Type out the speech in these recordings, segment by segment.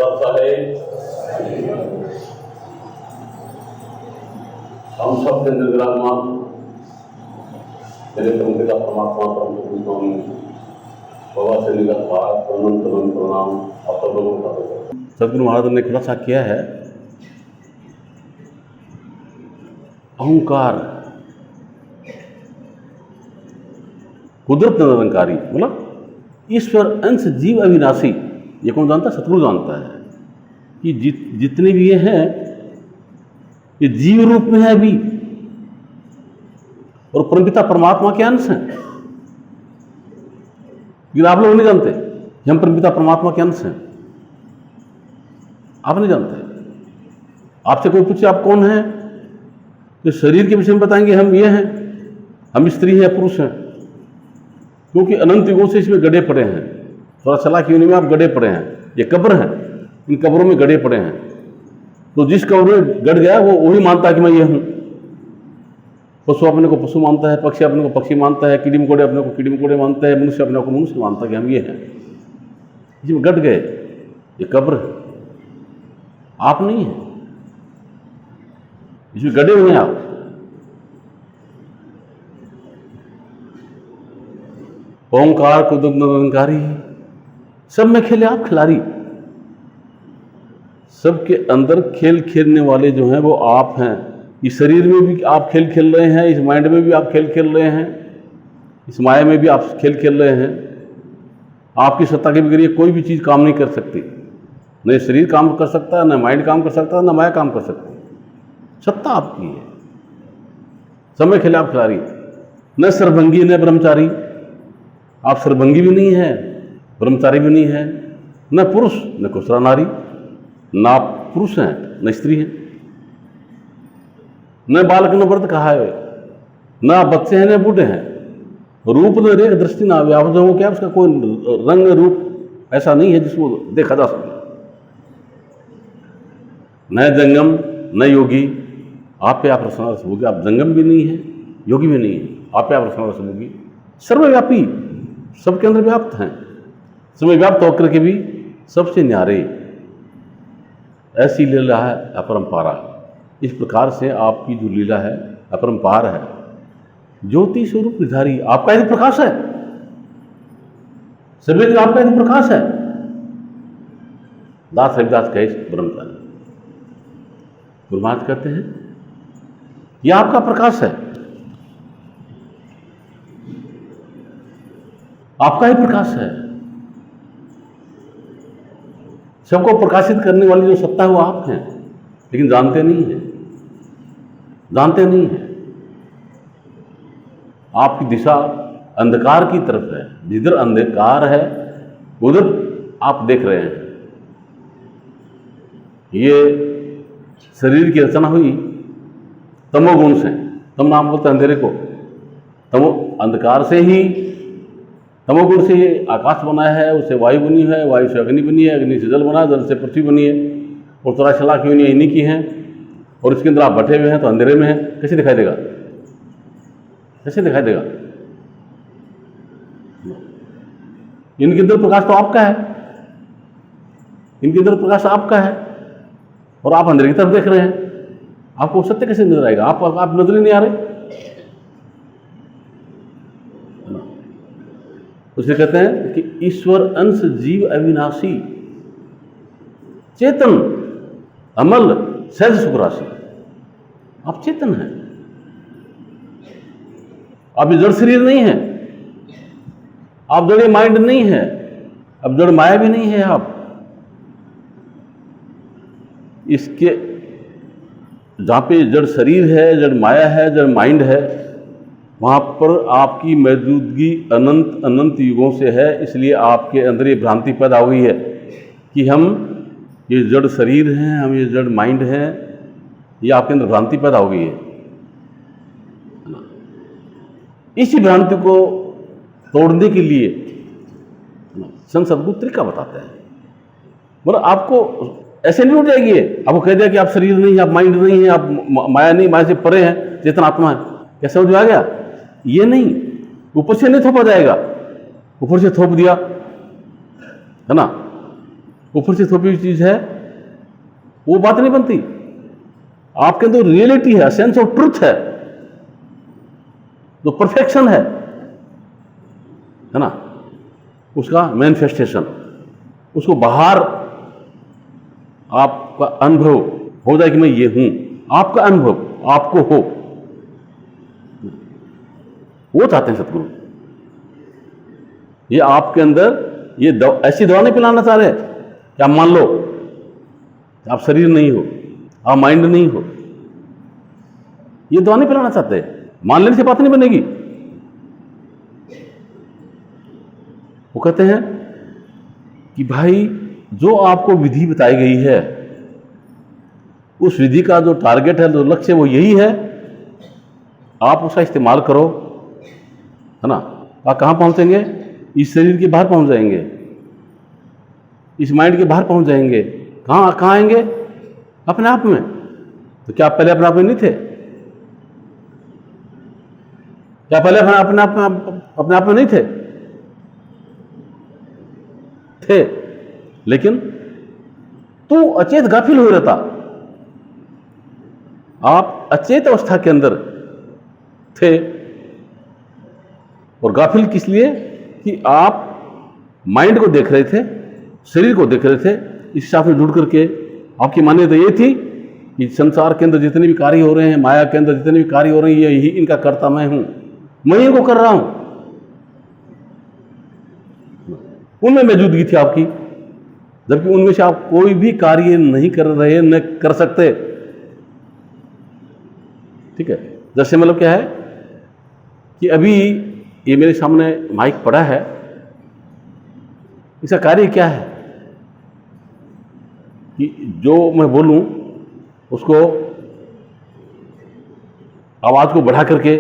हम सब के विराजमान मेरे पिता परमात्मा परम स्वामी बाबा से निगत भारत अनंत अनंत प्रणाम आप सब लोगों का। सदगुरु महाराज ने खुलासा किया है, अहंकार कुदरत निरंकारी, मतलब ईश्वर अंश जीव अविनाशी। ये कौन जानता है? सतगुरु जानता है कि जितने भी ये हैं ये जीव रूप में है अभी, और परमपिता परमात्मा के अंश हैं। लेकिन आप लोग नहीं जानते कि हम परमपिता परमात्मा के अंश हैं। आप नहीं जानते। आपसे कोई पूछे आप कौन हैं, तो शरीर के विषय में बताएंगे हम ये हैं, हम स्त्री हैं, पुरुष हैं, क्योंकि अनंत युगों से इसमें गड़े पड़े हैं। थोड़ा चला कि उन्हीं में आप गड़े पड़े हैं। ये कब्र हैं, इन कब्रों में गड़े पड़े हैं। तो जिस कब्र में गड़ गया वो वही मानता है कि मैं ये हूँ। पशु अपने को पशु मानता है, पक्षी अपने को पक्षी मानता है, कीड़ी मकोड़े अपने को कीड़ी मकोड़े मानता है, मनुष्य अपने को मनुष्य मानता है कि हम ये हैं। इसमें गड़ गए, ये कब्र है, आप नहीं है, इसमें गड़े हुए हैं आप। ओंकार कुदरत निरंकारी, सब में खेले आप खिलाड़ी। सबके अंदर खेल खेलने वाले जो हैं वो आप हैं। इस शरीर में भी आप खेल खेल रहे हैं, इस माइंड में भी आप खेल खेल रहे हैं, इस माया में भी आप खेल खेल रहे हैं। आपकी सत्ता के बगैर ये कोई भी चीज़ काम नहीं कर सकती। न शरीर काम कर सकता, न माइंड काम कर सकता, न माया काम कर सकती। सत्ता आपकी है। समय खेले आप खिलाड़ी, न सर्वभंगी न ब्रह्मचारी। आप सर्वभंगी भी नहीं है, ब्रह्मचारी भी नहीं है, न पुरुष न कुसरा नारी। न आप पुरुष हैं न स्त्री हैं, न बालक न वृद्ध कहा है, न आप बच्चे हैं न बूढ़े हैं। रूप न रेख दृष्टि ना व्यापक हो, क्या उसका कोई रंग रूप ऐसा नहीं है जिसको देखा जा सके। न जंगम न योगी, आप पे आप रसना रस भोगी। आप जंगम भी नहीं है, योगी भी नहीं है, आप पे आप रसना रस भोगी। सर्वव्यापी, सबके अंदर व्याप्त हैं। समय व्याप्त होकर के भी सबसे न्यारे। ऐसी लीला है अपरंपारा। इस प्रकार से आपकी जो लीला है अपरंपार है। ज्योति स्वरूप निधारी, आपका यदि प्रकाश है, सभी दिन आपका यदि प्रकाश है। दास रविदास कहे ब्रह्मचारी, गुरु महाराज कहते हैं यह आपका प्रकाश है, आपका ही प्रकाश है। सबको प्रकाशित करने वाली जो सत्ता है वो आप हैं, लेकिन जानते नहीं हैं, जानते नहीं हैं। आपकी दिशा अंधकार की तरफ है। जिधर अंधकार है उधर आप देख रहे हैं। ये शरीर की रचना हुई तमोगुण से। तम नाम बोलते हैं अंधेरे को। तमो अंधकार से ही, तमोगुण से ही आकाश बना है, उससे वायु बनी है, वायु से अग्नि बनी है, अग्नि से जल बना है, जल से पृथ्वी बनी है, और थोड़ा चला की यूनियन इन्हीं की है। और इसके अंदर आप बैठे हुए हैं तो अंधेरे में हैं, कैसे दिखाई देगा? कैसे दिखाई देगा? इनके अंदर प्रकाश तो आपका है, इनके अंदर प्रकाश आपका है, और आप अंधेरे की तरफ देख रहे हैं। आपको सत्य कैसे नजर आएगा? आप नजर ही नहीं आ रहे। उसे कहते हैं कि ईश्वर अंश जीव अविनाशी, चेतन अमल सहज सुखराशि। आप चेतन हैं, आप जड़ शरीर नहीं है, आप जड़ माइंड नहीं है, अब जड़ माया भी नहीं है। आप इसके जहां पे जड़ शरीर है, जड़ माया है, जड़ माइंड है, वहाँ पर आपकी मौजूदगी अनंत अनंत युगों से है। इसलिए आपके अंदर ये भ्रांति पैदा हुई है कि हम ये जड़ शरीर हैं, हम ये जड़ माइंड हैं। ये आपके अंदर भ्रांति पैदा हो गई है। इसी भ्रांति को तोड़ने के लिए संत सद्गुरु तरीका बताते हैं। मतलब आपको ऐसे नहीं उठ जाएगी, आपको कह दिया कि आप शरीर नहीं है, आप माइंड नहीं है, आप माया नहीं, माया से परे हैं, चेतन आत्मा है। कैसे हो गया? ये नहीं, ऊपर से नहीं थोपा जाएगा। ऊपर से थोप दिया है ना, ऊपर से थोपी हुई चीज़ है, वो बात नहीं बनती। आपके अंदर रियलिटी है, सेंस ऑफ ट्रुथ है, जो परफेक्शन है ना, उसका मैनिफेस्टेशन, उसको बाहर आपका अनुभव हो जाए कि मैं ये हूं, आपका अनुभव आपको हो, वो चाहते हैं सतगुरु। ये आपके अंदर ये ऐसी दवा नहीं पिलाना चाह रहे कि आप मान लो आप शरीर नहीं हो, आप माइंड नहीं हो। ये दवा नहीं पिलाना चाहते। मान लेने से बात नहीं बनेगी। वो कहते हैं कि भाई जो आपको विधि बताई गई है, उस विधि का जो टारगेट है, जो लक्ष्य, वो यही है, आप उसका इस्तेमाल करो, है ना। आप कहाँ पहुंचेंगे? इस शरीर के बाहर पहुंच जाएंगे, इस माइंड के बाहर पहुंच जाएंगे। कहाँ आएंगे? अपने आप में। तो क्या आप पहले अपने आप में नहीं थे? क्या पहले अपने आप में नहीं थे? थे, लेकिन तू अचेत गाफिल हो रहता। आप अचेत अवस्था के अंदर थे, और गाफिल किस लिए? कि आप माइंड को देख रहे थे, शरीर को देख रहे थे। इस साथ में जुड़ करके आपकी मान्यता ये थी कि संसार के अंदर जितने भी कार्य हो रहे हैं, माया के अंदर जितने भी कार्य हो रहे हैं, यही इनका कर्ता मैं हूं, मैं ही को कर रहा हूं। उनमें मौजूदगी थी आपकी, जबकि उनमें से आप कोई भी कार्य नहीं कर रहे, न कर सकते। ठीक है। जैसे मतलब क्या है कि अभी ये मेरे सामने माइक पड़ा है, इसका कार्य क्या है कि जो मैं बोलूं उसको आवाज को बढ़ा करके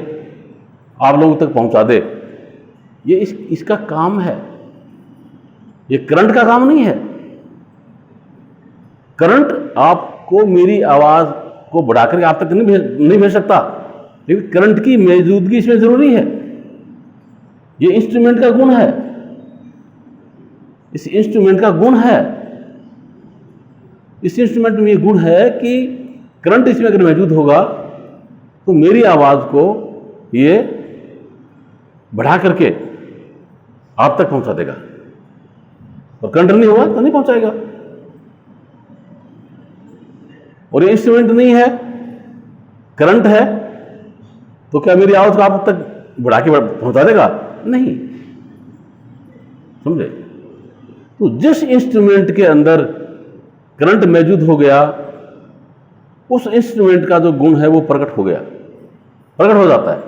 आप लोगों तक पहुंचा दे। ये इसका काम है। ये करंट का काम नहीं है। करंट आपको मेरी आवाज को बढ़ा करके आप तक नहीं भेज सकता, लेकिन करंट की मौजूदगी इसमें जरूरी है। ये इंस्ट्रूमेंट का गुण है। इस इंस्ट्रूमेंट का गुण है, इस इंस्ट्रूमेंट में ये गुण है कि करंट इसमें अगर मौजूद होगा तो मेरी आवाज को ये बढ़ा करके आप तक पहुंचा देगा, और करंट नहीं होगा तो नहीं पहुंचाएगा। और ये इंस्ट्रूमेंट नहीं है, करंट है, तो क्या मेरी आवाज को आप तक बढ़ा के पहुंचा देगा? नहीं। समझे? तो जिस इंस्ट्रूमेंट के अंदर करंट मौजूद हो गया, उस इंस्ट्रूमेंट का जो गुण है वो प्रकट हो गया, प्रकट हो जाता है।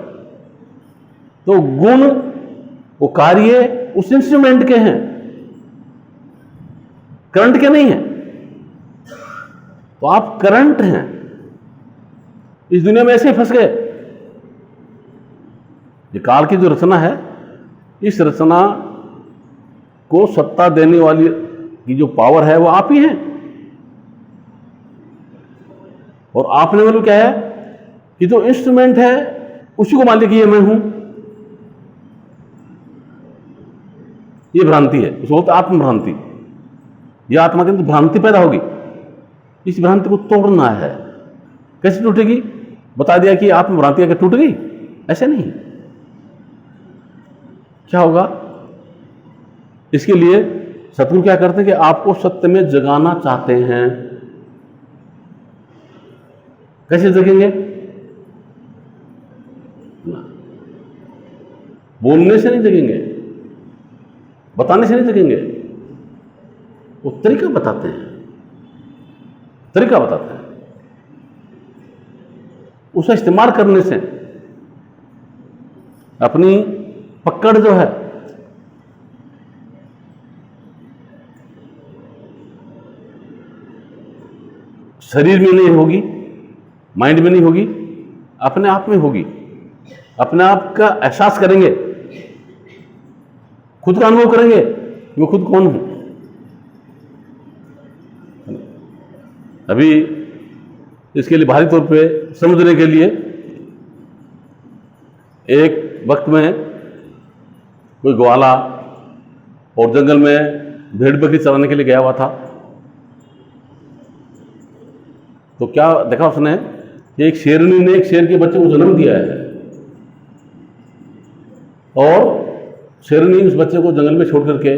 तो गुण, वो कार्य उस इंस्ट्रूमेंट के हैं, करंट के नहीं है। तो आप करंट हैं, इस दुनिया में ऐसे ही फंस गए। ये काल की जो रचना है, इस रचना को सत्ता देने वाली की जो पावर है वो आप ही हैं। और आपने मतलब क्या है कि जो इंस्ट्रूमेंट है उसी को मान लिया कि ये मैं हूं। ये भ्रांति है, उसको बोलते आत्म भ्रांति। यह आत्मा के अंदर भ्रांति पैदा होगी, इस भ्रांति को तोड़ना है। कैसे टूटेगी? बता दिया कि आत्म भ्रांति अगर टूट गई, ऐसे नहीं। क्या होगा? इसके लिए सतगुरु क्या करते हैं कि आपको सत्य में जगाना चाहते हैं। कैसे जगेंगे? बोलने से नहीं जगेंगे, बताने से नहीं जगेंगे। वो तरीका बताते हैं, तरीका बताते हैं। उसका इस्तेमाल करने से अपनी पकड़ जो है शरीर में नहीं होगी, माइंड में नहीं होगी, अपने आप में होगी। अपने आप का एहसास करेंगे, खुद का अनुभव करेंगे कि मैं खुद कौन हूं। अभी इसके लिए भारी तौर पे समझने के लिए एक वक्त में कोई ग्वाला और जंगल में भेड़ बकरी चराने के लिए गया हुआ था। तो क्या देखा उसने कि एक शेरनी ने एक शेर के बच्चे को जन्म दिया है और शेरनी उस बच्चे को जंगल में छोड़ करके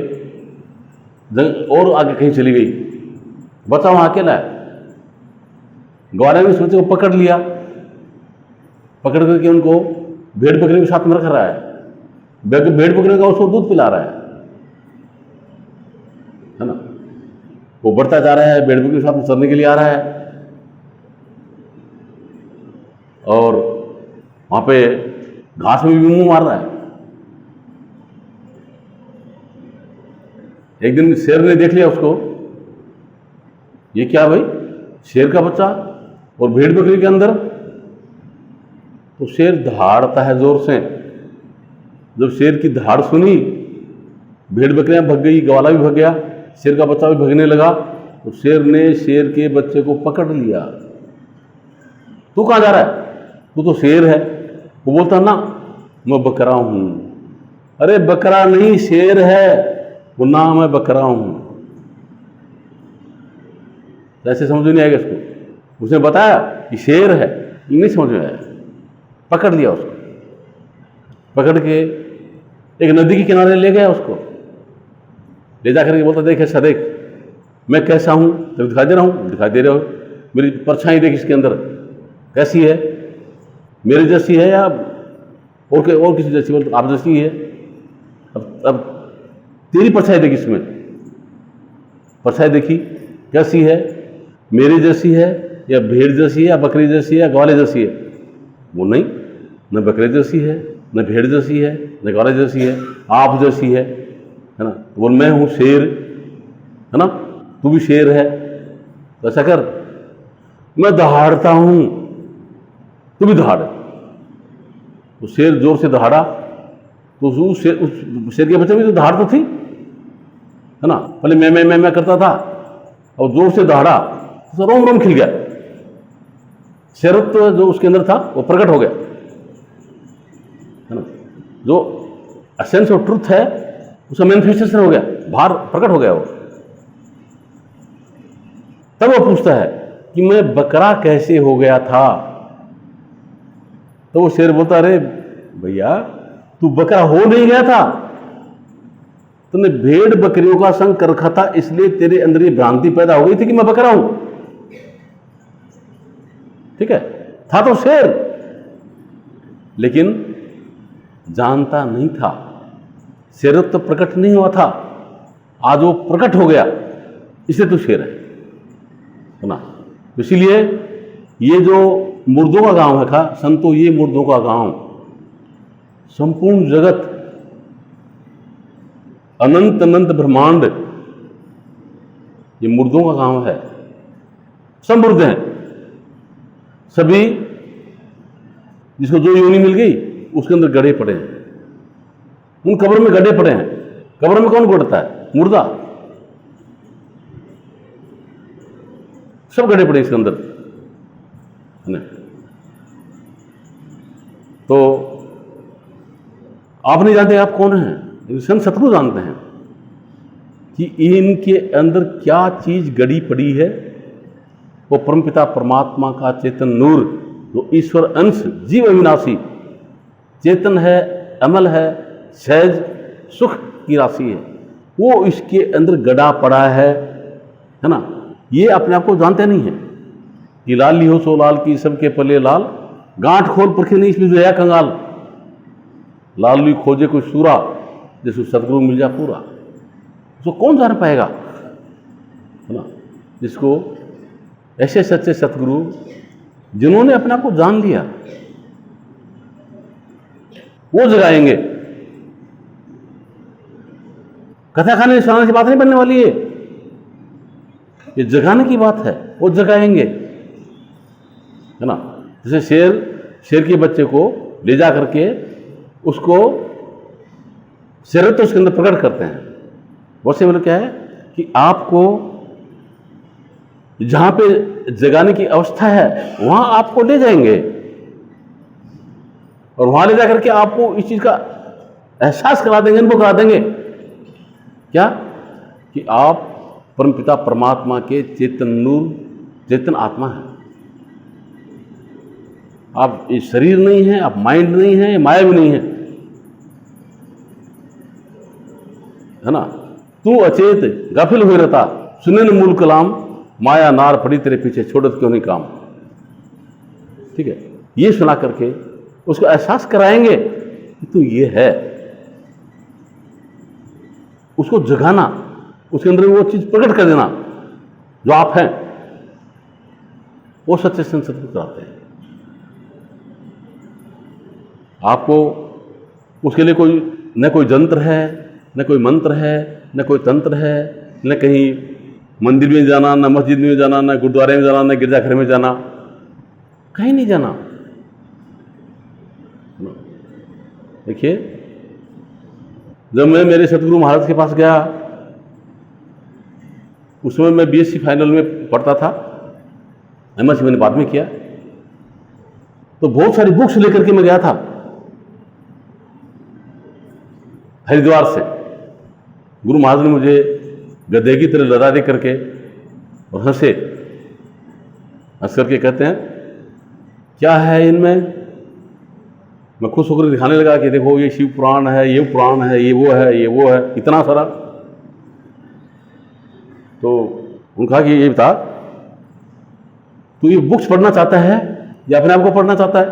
और आगे कहीं चली गई। बच्चा वहां अकेला है। ग्वाले ने उस बच्चे को पकड़ लिया, पकड़ करके उनको भेड़ बकरी के साथ में रख रहा है। भेड़ बकरी का उसको दूध पिला रहा है ना। वो बढ़ता जा रहा है, भेड़ बकरी के साथ में चरने के लिए आ रहा है और वहां पे घास में भी मुंह मार रहा है। एक दिन शेर ने देख लिया उसको, ये क्या भाई, शेर का बच्चा और भेड़ बकरी के अंदर। तो शेर दहाड़ता है जोर से। जब शेर की दहाड़ सुनी, भेड़ बकरियां भग गई, ग्वाला भी भग गया, शेर का बच्चा भी भगने लगा। तो शेर ने शेर के बच्चे को पकड़ लिया। तू कहां जा रहा है? तू तो शेर है। वो बोलता ना, मैं बकरा हूं। अरे बकरा नहीं, शेर है। वो ना, मैं बकरा हूं। ऐसे समझ नहीं आएगा इसको। उसने बताया कि शेर है, ये नहीं समझ में आया। पकड़ लिया उसको, पकड़ के एक नदी के किनारे ले गया उसको। ले जाकर के बोलता, देख ऐसा देख, मैं कैसा हूं, तेरे दिखाई दे रहा हूं? दिखाई दे रहे हो। मेरी परछाई देख इसके अंदर कैसी है, मेरे जैसी है या और किसी जैसी? बोलते आप जैसी है। अब तेरी परछाई देखी, इसमें परछाई देखी कैसी है, मेरी जैसी है या भेड़ जैसी है या बकरी जैसी है या ग्वाले जैसी है? वो नहीं, न बकरे जैसी है, न भेड़ जैसी है, न ग्वाले जैसी है, आप जैसी है ना। बोल मैं हूं शेर, है ना, तू भी शेर है, तो ऐसा कर, मैं दहाड़ता हूं, तू भी दहाड़। तो शेर जोर से दहाड़ा। तो उस शेर के बच्चे में तो दहाड़ तो थी, है ना। पहले मैं करता था और जोर से दहाड़ा तो रोम रोम खिल गया। शेरत्व जो उसके अंदर था वो प्रकट हो गया, है ना। जो एसेंस ऑफ ट्रुथ है उसका मैनिफेस्टेशन हो गया, बाहर प्रकट हो गया वो। तब वो पूछता है कि मैं बकरा कैसे हो गया था? तो वो शेर बोलता, अरे भैया, तू बकरा हो नहीं गया था, तुमने भेड़ बकरियों का संग कर रखा था, इसलिए तेरे अंदर ये भ्रांति पैदा हो गई थी कि मैं बकरा हूं। ठीक है, था तो शेर, लेकिन जानता नहीं था, शेरत्व तो प्रकट नहीं हुआ था। आज वो प्रकट हो गया, इसलिए तो शेर है ना। इसीलिए ये जो मुर्दों का गांव है संतो, ये मुर्दों का गांव, संपूर्ण जगत, अनंत अनंत ब्रह्मांड, ये मुर्दों का गांव है। सब मुर्दे हैं, सभी जिसको जो योनि मिल गई उसके अंदर गड्ढे पड़े हैं। उन कब्र में गड्ढे पड़े हैं। कब्र में कौन गड़ता है? मुर्दा। सब गड्ढे पड़े इसके अंदर, है ना। तो आप नहीं जानते आप कौन हैं, संत सतगुरु जानते हैं कि इनके अंदर क्या चीज गड़ी पड़ी है। वो परमपिता परमात्मा का चेतन नूर, जो ईश्वर अंश, जीव अविनाशी चेतन है, अमल है, सहज सुख की राशि है, वो इसके अंदर गड़ा पड़ा है ना। ये अपने आप को जानते नहीं है कि लाल ली हो सो लाल की सबके पले लाल, गांठ खोल परखे नहीं इसमें जो है कंगाल। लाल ली खोजे कोई सूरा, जिसको सतगुरु मिल जा पूरा। उसको कौन जान पाएगा, है ना। जिसको ऐसे सच्चे सतगुरु जिन्होंने अपने आप को जान लिया, वो जगाएंगे। कथा खाने सुनाने की बात नहीं बनने वाली है, ये जगाने की बात है। वो जगाएंगे, है ना। जैसे शेर के बच्चे को ले जा करके उसको शेरत्व उसके अंदर प्रकट करते हैं। वैसे मतलब क्या है कि आपको जहां पे जगाने की अवस्था है वहां आपको ले जाएंगे, और वहां ले जाकर के आपको इस चीज का एहसास करा देंगे, इनको करा देंगे क्या कि आप परमपिता परमात्मा के चेतन नूर, चेतन आत्मा है। आप ये शरीर नहीं है, आप माइंड नहीं है, ये माया भी नहीं है ना। तू अचेत गाफिल हुए रहता, सुने न मूल कलाम, माया नार पड़ी तेरे पीछे, छोड़त क्यों नहीं काम। ठीक है, ये सुना करके उसको एहसास कराएंगे कि तू ये है, उसको जगाना, उसके अंदर वो चीज प्रकट कर देना जो आप हैं, वो सच्चे सत्संग कराते हैं आपको। उसके लिए कोई न कोई जंत्र है, न कोई मंत्र है, न कोई तंत्र है, न कहीं मंदिर में जाना, न मस्जिद में जाना, न गुरुद्वारे में जाना, न गिरजाघर में जाना, कहीं नहीं जाना। देखिए, जब मैं मेरे सतगुरु महाराज के पास गया, उस समय मैं बीएससी फाइनल में पढ़ता था, एमएससी मैंने बाद में किया, तो बहुत सारी बुक्स लेकर के मैं गया था हरिद्वार से। गुरु महाराज ने मुझे गधे की तरह लदा दे करके और हंस करके कहते हैं, क्या है इनमें? मैं खुश होकर दिखाने लगा कि देखो ये शिव पुराण है, ये पुराण है, ये वो है, ये वो है, इतना सारा। तो उन्होंने कहा कि ये बता, तू ये बुक्स पढ़ना चाहता है या अपने आप को पढ़ना चाहता है?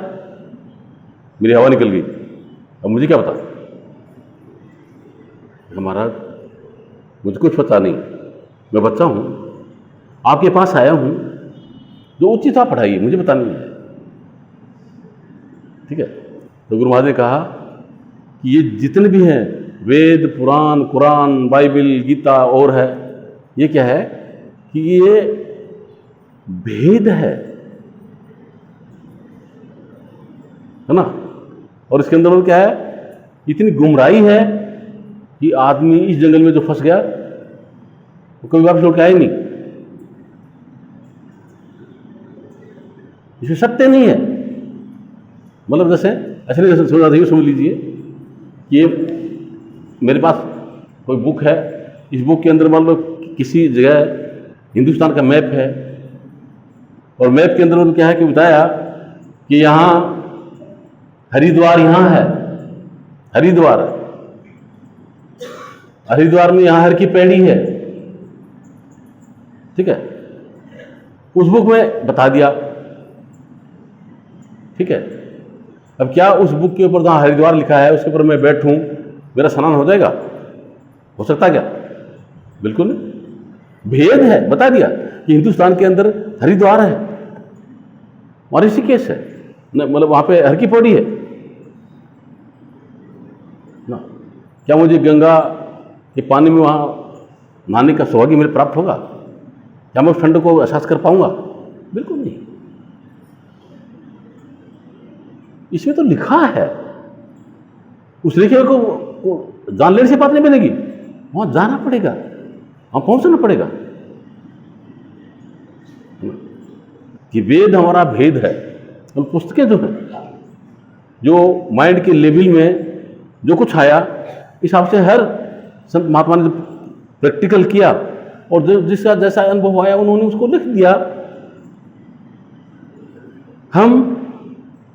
मेरी हवा निकल गई, अब मुझे क्या पता। महाराज मुझे कुछ पता नहीं, मैं बच्चा हूं, आपके पास आया हूं, जो उचित आप पढ़ाइए, मुझे पता नहीं है। ठीक है, तो गुरु महाराज ने कहा कि ये जितने भी हैं वेद, पुराण, कुरान, बाइबल, गीता और है, ये क्या है कि ये भेद है ना। और इसके अंदर क्या है, इतनी गुमराही है कि आदमी इस जंगल में जो फंस गया वो कभी वापस लौट के आया नहीं। इसमें सत्य नहीं है। मतलब जैसे ऐसे नहीं, जैसे समझ लीजिए कि ये मेरे पास कोई बुक है, इस बुक के अंदर मान लो किसी जगह हिंदुस्तान का मैप है, और मैप के अंदर क्या है कि बताया कि यहाँ हरिद्वार यहाँ है, हरिद्वार है, हरिद्वार में यहाँ हर की पैड़ी है। ठीक है, उस बुक में बता दिया। ठीक है, अब क्या उस बुक के ऊपर जहाँ हरिद्वार लिखा है उसके ऊपर मैं बैठूं, मेरा स्नान हो जाएगा? हो सकता क्या? बिल्कुल नहीं। भेद है, बता दिया कि हिंदुस्तान के अंदर हरिद्वार है और ऋषिकेश है, मतलब वहां पे हर की पौड़ी है ना। क्या मुझे गंगा के पानी में वहां नहाने का सौभाग्य मेरे प्राप्त होगा? क्या मैं उस ठंड को एहसास कर पाऊंगा? बिल्कुल नहीं। इसमें तो लिखा है, उस लिखे को जान लेने से बात नहीं बनेगी, वहां जाना पड़ेगा, वहां पहुंचना पड़ेगा कि वेद हमारा भेद है। और पुस्तकें जो है, जो माइंड के लेवल में जो कुछ आया, इस हिसाब से हर संत महात्मा ने जो प्रैक्टिकल किया और जो जिसका जैसा अनुभव आया उन्होंने उसको लिख दिया। हम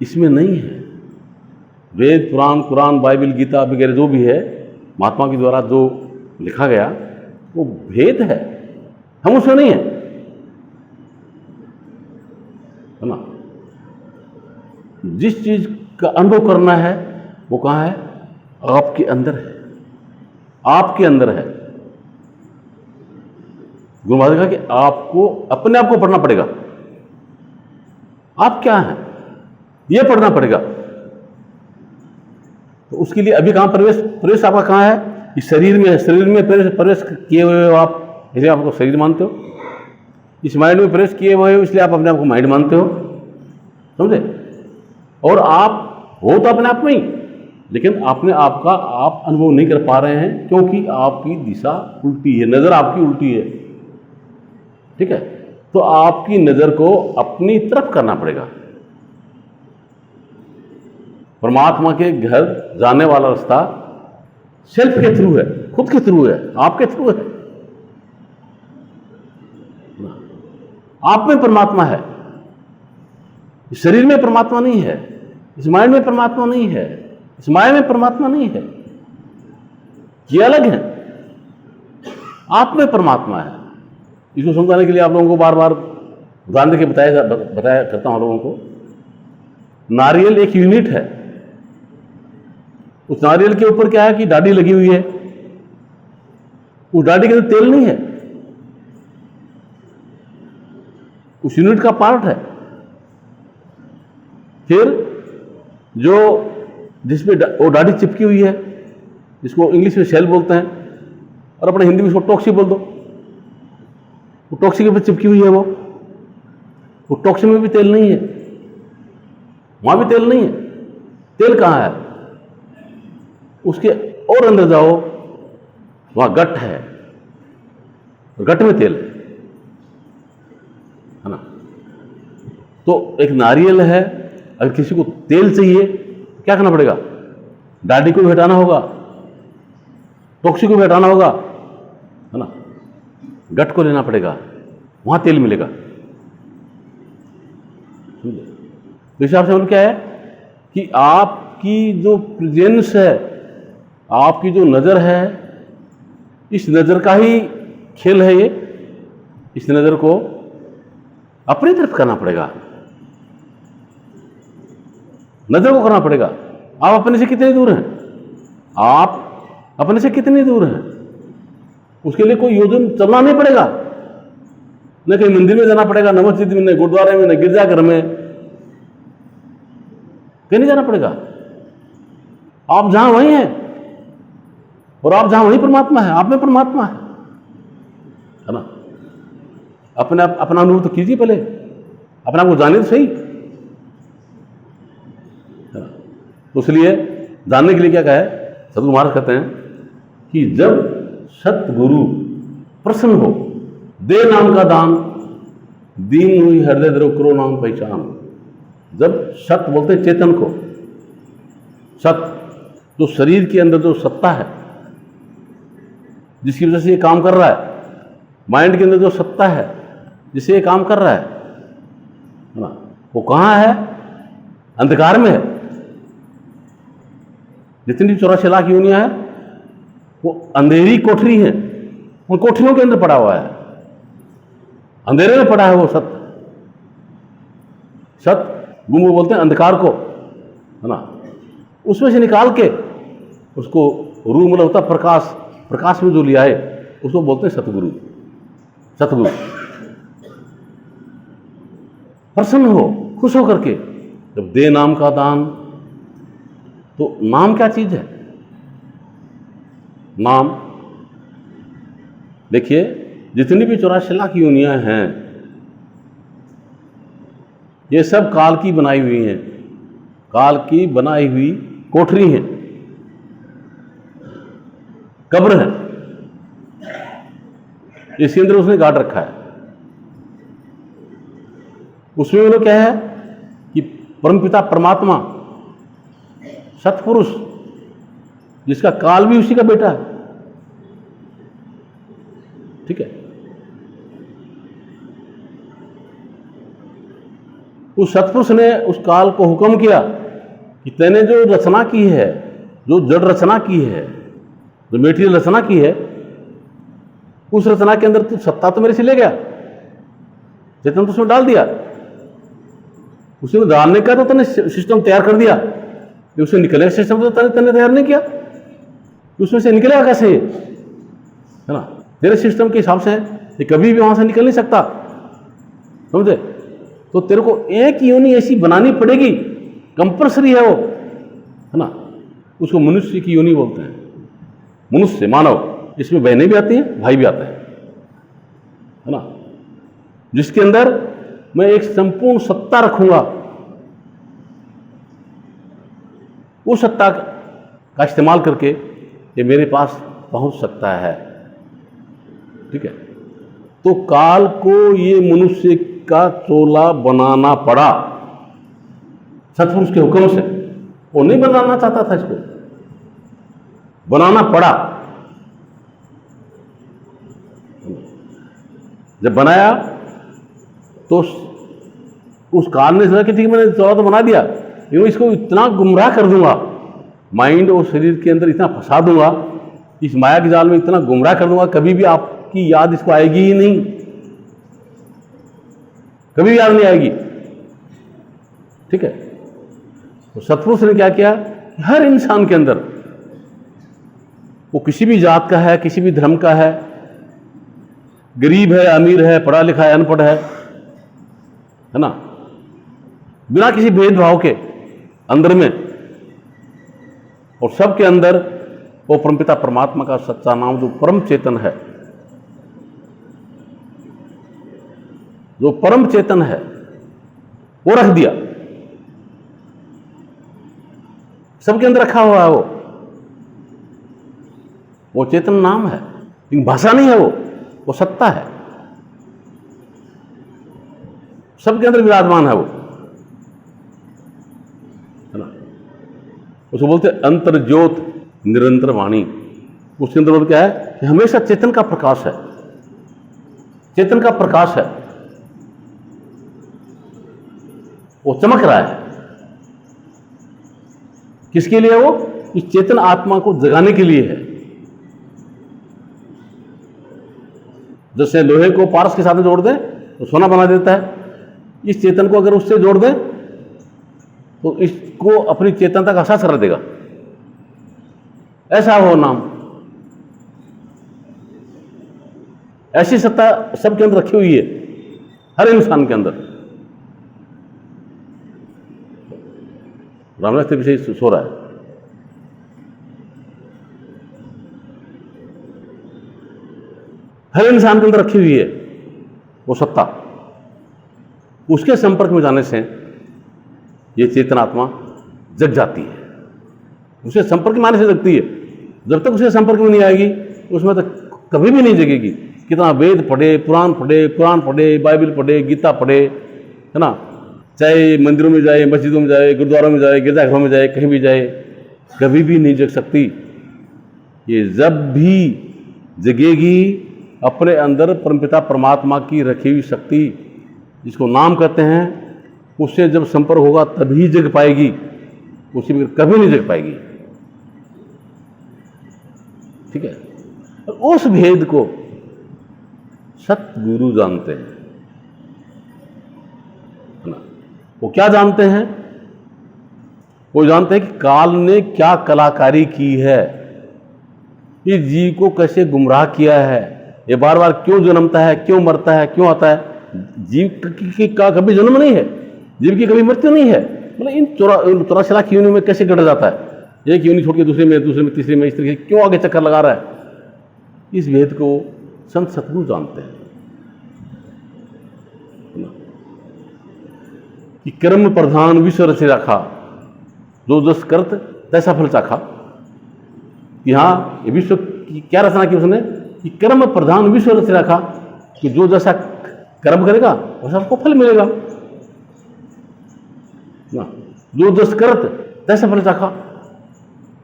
इसमें नहीं है। वेद, पुराण, कुरान, बाइबल, गीता वगैरह जो भी है महात्मा के द्वारा जो लिखा गया वो भेद है, हम उसमें नहीं है ना। जिस चीज का अनुभव करना है वो कहाँ है? आपके अंदर है, आपके अंदर है। गुरु महाराज ने कहा कि आपको अपने आप को पढ़ना पड़ेगा। आप क्या हैं ये पढ़ना पड़ेगा। तो उसके लिए अभी कहां प्रवेश आपका कहां है? इस शरीर में है। शरीर में प्रवेश किए हुए हो आप, इसलिए आपको शरीर मानते हो। इस माइंड में प्रवेश किए हुए हो, इसलिए आप अपने आप को माइंड मानते हो। समझे? और आप हो तो अपने आप में ही, लेकिन अपने आप का आप अनुभव नहीं कर पा रहे हैं क्योंकि आपकी दिशा उल्टी है, नजर आपकी उल्टी है। ठीक है, तो आपकी नजर को अपनी तरफ करना पड़ेगा। परमात्मा के घर जाने वाला रास्ता सेल्फ के थ्रू है, खुद के थ्रू है, आपके थ्रू है। आप में परमात्मा है, इस शरीर में परमात्मा नहीं है, इस माइंड में परमात्मा नहीं है, इस माया में परमात्मा नहीं है, ये अलग है। आप में परमात्मा है। इसको समझाने के लिए आप लोगों को बार बार उदाहरण देके बताया करता हूं लोगों को। नारियल एक यूनिट है। उस नारियल के ऊपर क्या है कि डाडी लगी हुई है, उस डाडी के अंदर तेल नहीं है, उस यूनिट का पार्ट है। फिर जो जिसमें वो डाडी चिपकी हुई है, जिसको इंग्लिश में शेल बोलते हैं और अपने हिंदी में इसको टॉक्सी बोल दो, वो टॉक्सी के ऊपर चिपकी हुई है, वो टॉक्सी में भी तेल नहीं है, वहां भी तेल नहीं है। तेल कहां है? उसके और अंदर जाओ, वहां गट है, गट में तेल है ना। तो एक नारियल है, अगर किसी को तेल चाहिए क्या करना पड़ेगा? डाडी को भी हटाना होगा, टॉक्सी को भी हटाना होगा, है ना, गट को लेना पड़ेगा, वहां तेल मिलेगा। तो हिसाब से मतलब क्या है कि आपकी जो प्रेजेंस है, आपकी जो नजर है, इस नजर का ही खेल है ये। इस नजर को अपनी तरफ करना पड़ेगा, नजर को करना पड़ेगा। आप अपने से कितने दूर हैं? आप अपने से कितने दूर हैं? उसके लिए कोई योजन चलना नहीं पड़ेगा, न कहीं मंदिर में जाना पड़ेगा, न मस्जिद में, न गुरुद्वारे में, न गिरजाघर में, कहीं नहीं जाना पड़ेगा। आप जहां वहीं हैं, और आप जहां वहीं परमात्मा है, आप में परमात्मा है ना। अपना अनुभव तो कीजिए, पहले अपने आप को जानिए तो सही। तो इसलिए जानने के लिए क्या कहा है सतगुरु महाराज? कहते हैं कि जब सतगुरु प्रसन्न हो, दे नाम का दान, दीन हुई हृदय द्रव करो नाम पहचान। जब सत बोलते हैं चेतन को, सत जो शरीर के अंदर जो सत्ता है, जिसकी वजह से ये काम कर रहा है, माइंड के अंदर जो सत्ता है जिससे ये काम कर रहा है ना, वो कहाँ है? अंधकार में है। जितनी 84 लाख योनियां हैं वो अंधेरी कोठरी है, उन कोठरियों के अंदर पड़ा हुआ है, अंधेरे में पड़ा है वो सत। सत गुम बोलते हैं अंधकार को, है ना। उसमें से निकाल के उसको रू मतलब होता प्रकाश, प्रकाश में जो लिया है उसको बोलते हैं सतगुरु। सतगुरु प्रसन्न हो, खुश हो करके जब दे नाम का दान। तो नाम क्या चीज है? नाम देखिए, जितनी भी 84 लाख योनियां हैं, ये सब काल की बनाई हुई हैं, काल की बनाई हुई कोठरी हैं, कब्र है, इसके अंदर उसने गाड़ रखा है। उसमें वो लोग क्या है कि परमपिता परमात्मा सतपुरुष, जिसका काल भी उसी का बेटा है, ठीक है। उस सतपुरुष ने उस काल को हुक्म किया कि तैने जो रचना की है, जो जड़ रचना की है, जो मेटीरियल रचना की है, उस रचना के अंदर तू सत्ता तो मेरे से ले गया, चेतन तो उसमें डाल दिया। उसमें डालने का तो तूने सिस्टम तैयार कर दिया, उससे निकलेगा सिस्टम तो तूने तैयार नहीं किया। उसमें से निकलेगा कैसे, है ना? तेरे सिस्टम के हिसाब से ये कभी भी वहां से निकल नहीं सकता, समझे? तो तेरे को एक योनि ऐसी बनानी पड़ेगी, कंपल्सरी है वो, है ना। उसको मनुष्य की योनि बोलते हैं। मनुष्य मानव, इसमें बहनें भी आती हैं, भाई भी आते हैं, है ना, जिसके अंदर मैं एक संपूर्ण सत्ता रखूंगा। वो सत्ता का इस्तेमाल करके ये मेरे पास पहुंच सकता है, ठीक है। तो काल को ये मनुष्य का चोला बनाना पड़ा सतपुरुष के हुक्म से। वो नहीं बनाना चाहता था, इसको बनाना पड़ा। जब बनाया तो उस काल ने सोचा कि ठीक मैंने 14 तो बना दिया, लेकिन इसको इतना गुमराह कर दूंगा, माइंड और शरीर के अंदर इतना फंसा दूंगा, इस माया के जाल में इतना गुमराह कर दूंगा, कभी भी आपकी याद इसको आएगी ही नहीं, कभी याद नहीं आएगी। ठीक है, तो सतपुरुष ने क्या किया, हर इंसान के अंदर, वो किसी भी जात का है, किसी भी धर्म का है, गरीब है, अमीर है, पढ़ा लिखा है, अनपढ़ है ना, बिना किसी भेदभाव के अंदर में, और सबके अंदर वो परमपिता परमात्मा का सच्चा नाम जो परम चेतन है, जो परम चेतन है, वो रख दिया, सबके अंदर रखा हुआ है। वो चेतन नाम है, लेकिन भाषा नहीं है, वो सत्ता है, सबके अंदर विराजमान है वो, है ना। उसको बोलते हैं अंतर ज्योत निरंतर वाणी। उसके अंदर बोलते क्या है कि हमेशा चेतन का प्रकाश है, चेतन का प्रकाश है, वो चमक रहा है। किसके लिए? वो इस चेतन आत्मा को जगाने के लिए है। जैसे लोहे को पारस के साथ जोड़ दे तो सोना बना देता है, इस चेतन को अगर उससे जोड़ दे तो इसको अपनी चेतनता का एहसास कर देगा। ऐसा हो नाम, ऐसी सत्ता सबके अंदर रखी हुई है, हर इंसान के अंदर। रामनाथ के विषय सो रहा है। हर इंसान के अंदर रखी हुई है वो सत्ता। उसके संपर्क में जाने से ये चेतन आत्मा जग जाती है, उसके संपर्क में आने से जगती है। जब तक उसके संपर्क में नहीं आएगी उसमें तो कभी भी नहीं जगेगी। कितना वेद पढ़े, पुराण पढ़े, बाइबल पढ़े, गीता पढ़े, है ना, चाहे मंदिरों में जाए, मस्जिदों में जाए, गुरुद्वारों में जाए, गिरजाघरों में जाए, कहीं भी जाए, कभी भी नहीं जग सकती। ये जब भी जगेगी अपने अंदर परमपिता परमात्मा की रखी हुई शक्ति, जिसको नाम कहते हैं, उससे जब संपर्क होगा तभी जग पाएगी, उसी में कभी नहीं जग पाएगी। ठीक है, उस भेद को सतगुरु जानते हैं, है ना। वो क्या जानते हैं? वो जानते हैं कि काल ने क्या कलाकारी की है, इस जीव को कैसे गुमराह किया है, ये बार बार क्यों जन्मता है, क्यों मरता है, क्यों आता है। जीव का कभी जन्म नहीं है, जीव की कभी मृत्यु नहीं है। मतलब इन 84 लाख योनि में कैसे गढ़ जाता है, एक योनि छोड़ के दूसरे में, तीसरे में, इस तरीके क्यों आगे चक्कर लगा रहा है। इस भेद को संत सतगुरु जानते हैं कि कर्म प्रधान विश्व रचि राखा, जो जस करत तैसा फल चाखा। यहाँ ये विश्व की क्या रचना की उसने कि कर्म प्रधान विश्व रचि राखा, कि जो जैसा कर्म करेगा वैसा उसको फल मिलेगा ना। जो जस करत तैसा फल चाखा,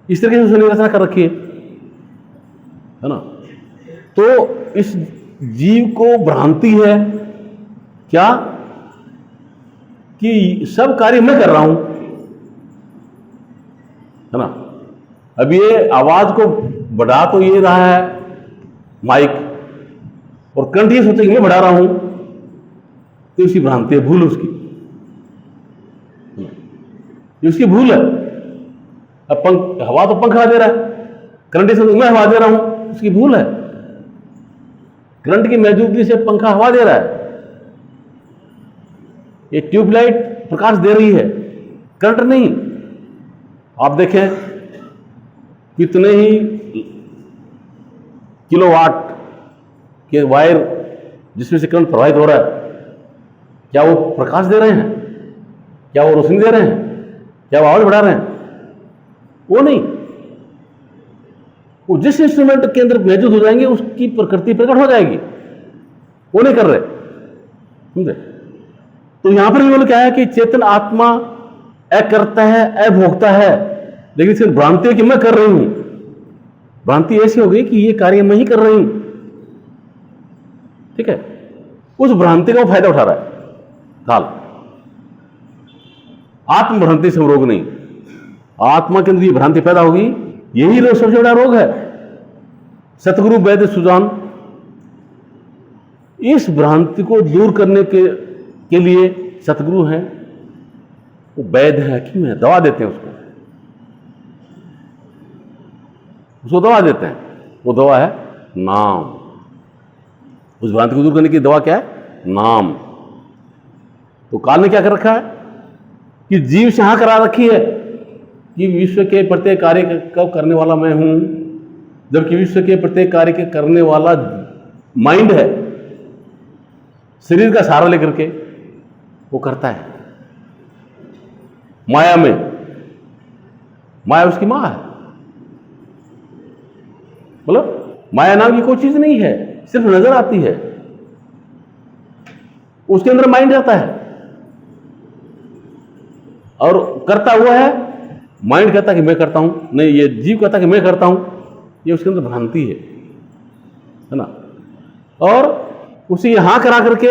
इस तरीके से उसने रचना कर रखी है ना। तो इस जीव को भ्रांति है क्या कि सब कार्य मैं कर रहा हूं, है ना। अब ये आवाज को बढ़ा तो ये रहा है माइक, और कंठ ये सोचे कि मैं बढ़ा रहा हूं, तो इसकी भ्रांति है, भूल उसकी, ये उसकी भूल है। अब हवा तो पंखा दे रहा है, करंट से मैं हवा दे रहा हूं, उसकी भूल है। करंट की मौजूदगी से पंखा हवा दे रहा है, ये ट्यूबलाइट प्रकाश दे रही है, करंट नहीं। आप देखें कितने ही किलोवाट के वायर जिसमें से करंट प्रवाहित हो रहा है, क्या वो प्रकाश दे रहे हैं, क्या वो रोशनी दे रहे हैं, क्या वो आवाज बढ़ा रहे हैं? वो नहीं। वो जिस इंस्ट्रूमेंट के अंदर मौजूद हो जाएंगे उसकी प्रकृति प्रकट हो जाएगी, वो नहीं कर रहे, समझे। तो यहां पर भी बोले क्या है कि चेतन आत्मा करता है, भोगता है, लेकिन इसकी भ्रांति है कि मैं कर रही हूं। भ्रांति ऐसी हो गई कि ये कार्य मैं ही कर रही हूं, ठीक है। उस भ्रांति का वो फायदा उठा रहा है काल, आत्मभ्रांति से रोग नहीं। आत्मा के अंदर ये भ्रांति पैदा होगी, यही रोग सबसे बड़ा रोग है। सतगुरु वैद्य सुजान इस भ्रांति को दूर करने के लिए सतगुरु हैं, वो वैद्य है, हकीम है, दवा देते हैं उसको दवा देते हैं। वो दवा है नाम। उस भ्रांति को दूर करने की दवा क्या है? नाम। तो काल ने क्या कर रखा है कि जीव से हाँ करा रखी है कि विश्व के प्रत्येक कार्य को करने वाला मैं हूं, जबकि विश्व के प्रत्येक कार्य के करने वाला माइंड है, शरीर का सहारा लेकर के वो करता है। माया में, माया उसकी मां है। मतलब माया नाम की कोई चीज नहीं है, सिर्फ नजर आती है। उसके अंदर माइंड रहता है और करता हुआ है। माइंड कहता कि मैं करता हूं, नहीं, ये जीव कहता कि मैं करता हूं। ये उसके अंदर भ्रांति है ना। और उसे यहां करा करके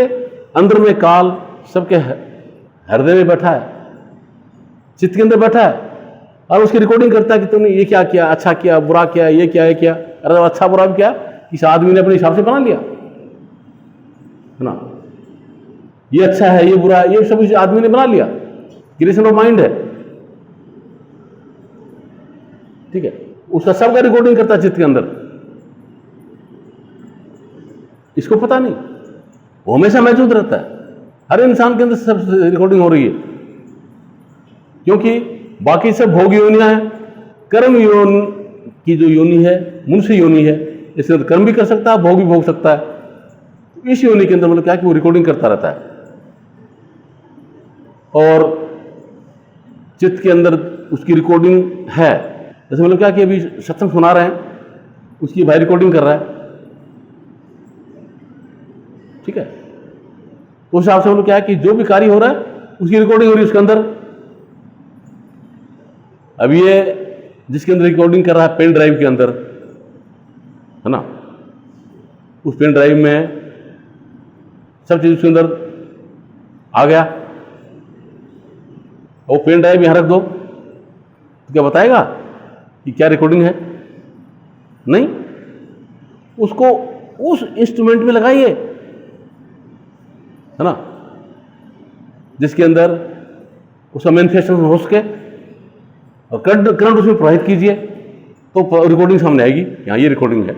अंदर में काल सबके हृदय में बैठा है, चित्त के अंदर बैठा है और उसकी रिकॉर्डिंग करता है कि तुमने ये क्या किया, अच्छा किया, बुरा किया, ये क्या है क्या। अरे अच्छा बुरा भी क्या, किस आदमी ने अपने हिसाब से बना लिया है ना। ये अच्छा है, ये बुरा है, ये सब इस आदमी ने बना लिया। क्रिएशन ऑफ माइंड है, ठीक है। उसका सबका रिकॉर्डिंग करता है चित्त के अंदर। इसको पता नहीं, वो हमेशा मौजूद रहता है। हर इंसान के अंदर सब रिकॉर्डिंग हो रही है, क्योंकि बाकी सब भोग योनियां हैं। कर्म योनि की जो योनि है, मनुष्य योनि है, इसके अंदर कर्म भी कर सकता है, भोग भी भोग सकता है। तो इस योनि के अंदर मतलब क्या है कि वो रिकॉर्डिंग करता रहता है। और चित्त के अंदर उसकी रिकॉर्डिंग है। जैसे मतलब क्या कि अभी सत्संग सुना रहे हैं, उसकी भाई रिकॉर्डिंग कर रहा है, ठीक है। तो उस हिसाब से मतलब क्या है कि जो भी कार्य हो रहा है उसकी रिकॉर्डिंग हो रही है उसके अंदर। अब ये जिसके अंदर रिकॉर्डिंग कर रहा है पेन ड्राइव के अंदर, है ना, उस पेन ड्राइव में सब चीज उसके अंदर आ गया। वो पेन ड्राइव यहां रख दो तो क्या बताएगा कि क्या रिकॉर्डिंग है? नहीं, उसको उस इंस्ट्रूमेंट में लगाइए, है ना, जिसके अंदर उसका मैनिफेस्टेशन हो सके और करंट उसमें प्रवाहित कीजिए तो रिकॉर्डिंग सामने आएगी। यहाँ ये रिकॉर्डिंग है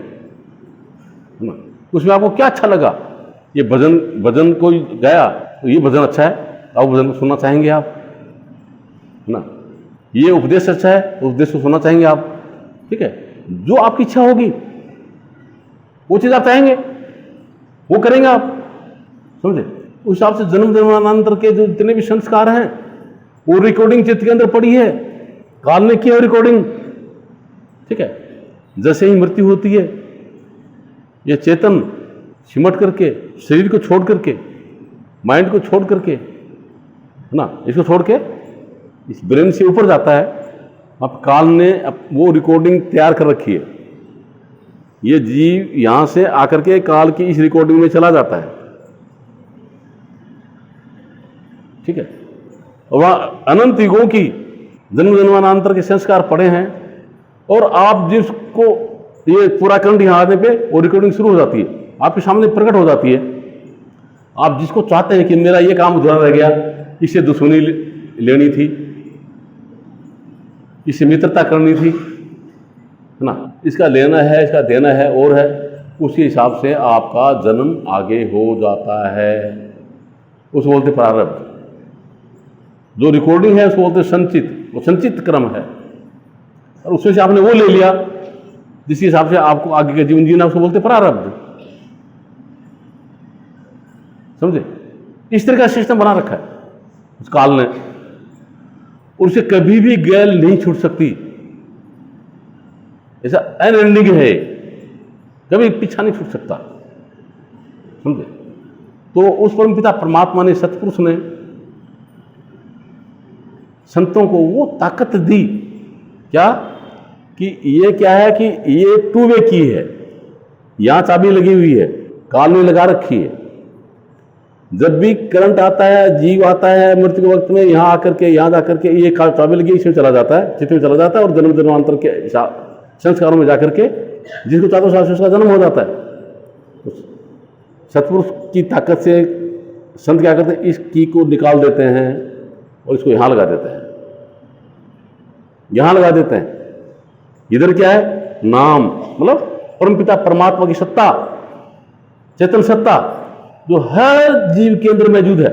ना। उसमें आपको क्या अच्छा लगा, ये भजन कोई गाया तो ये भजन अच्छा है, आप भजन को सुनना चाहेंगे आप, है ना। ये उपदेश अच्छा है, उपदेश को सुनना चाहेंगे आप, ठीक है। जो आपकी इच्छा होगी वो चीज आप चाहेंगे, वो करेंगे आप, समझे। उस हिसाब से जन्म जन्मांतर के जो जितने भी संस्कार हैं वो रिकॉर्डिंग चित्त के अंदर पड़ी है, काल ने किया रिकॉर्डिंग, ठीक है। जैसे ही मृत्यु होती है ये चेतन सिमट करके, शरीर को छोड़ करके, माइंड को छोड़ करके, है ना, इसको छोड़ के इस ब्रेन से ऊपर जाता है। अब काल ने वो रिकॉर्डिंग तैयार कर रखी है। ये जीव यहां से आकर के काल की इस रिकॉर्डिंग में चला जाता है, ठीक है। और वहां अनंत युगों की जन्म जन्मांतर के संस्कार पड़े हैं और आप जिसको ये पूरा करंट यहां आने पे वो रिकॉर्डिंग शुरू हो जाती है, आपके सामने प्रकट हो जाती है। आप जिसको चाहते हैं कि मेरा ये काम अधूरा रह गया, इससे दुश्मनी लेनी थी, इससे मित्रता करनी थी, है ना, इसका लेना है, इसका देना है और है, उसी हिसाब से आपका जन्म आगे हो जाता है। उसको बोलते प्रारब्ध। जो रिकॉर्डिंग है उसको बोलते संचित, वो संचित क्रम है। और उसमें से आपने वो ले लिया जिसके हिसाब से आपको आगे का जीवन जीना, उसको बोलते प्रारब्ध, समझे। इस तरह का सिस्टम बना रखा है उस काल ने, उनसे कभी भी गैल नहीं छूट सकती। ऐसा अनएंडिंग है, कभी पीछा नहीं छूट सकता, समझे। तो उस परमपिता परमात्मा ने, सतपुरुष ने संतों को वो ताकत दी, क्या कि ये क्या है कि ये टू वे की है, यहां चाबी लगी हुई है, काल ने लगा रखी है, जब भी करंट आता है, जीव आता है मृत्यु के वक्त में, यहाँ आकर के, यहाँ जाकर के ये चाबी लगी इसमें चला जाता है, चित्त में चला जाता है और जन्म जन्मांतर के संस्कारों में जाकर के जिसको चाहते हो उसका जन्म हो जाता है। तो सतपुरुष की ताकत से संत क्या करते हैं, इस की को निकाल देते हैं और इसको यहाँ लगा देते हैं, यहाँ लगा देते हैं। इधर क्या है, नाम, मतलब परमपिता परमात्मा की सत्ता, चेतन सत्ता जो हर जीव के अंदर मौजूद है,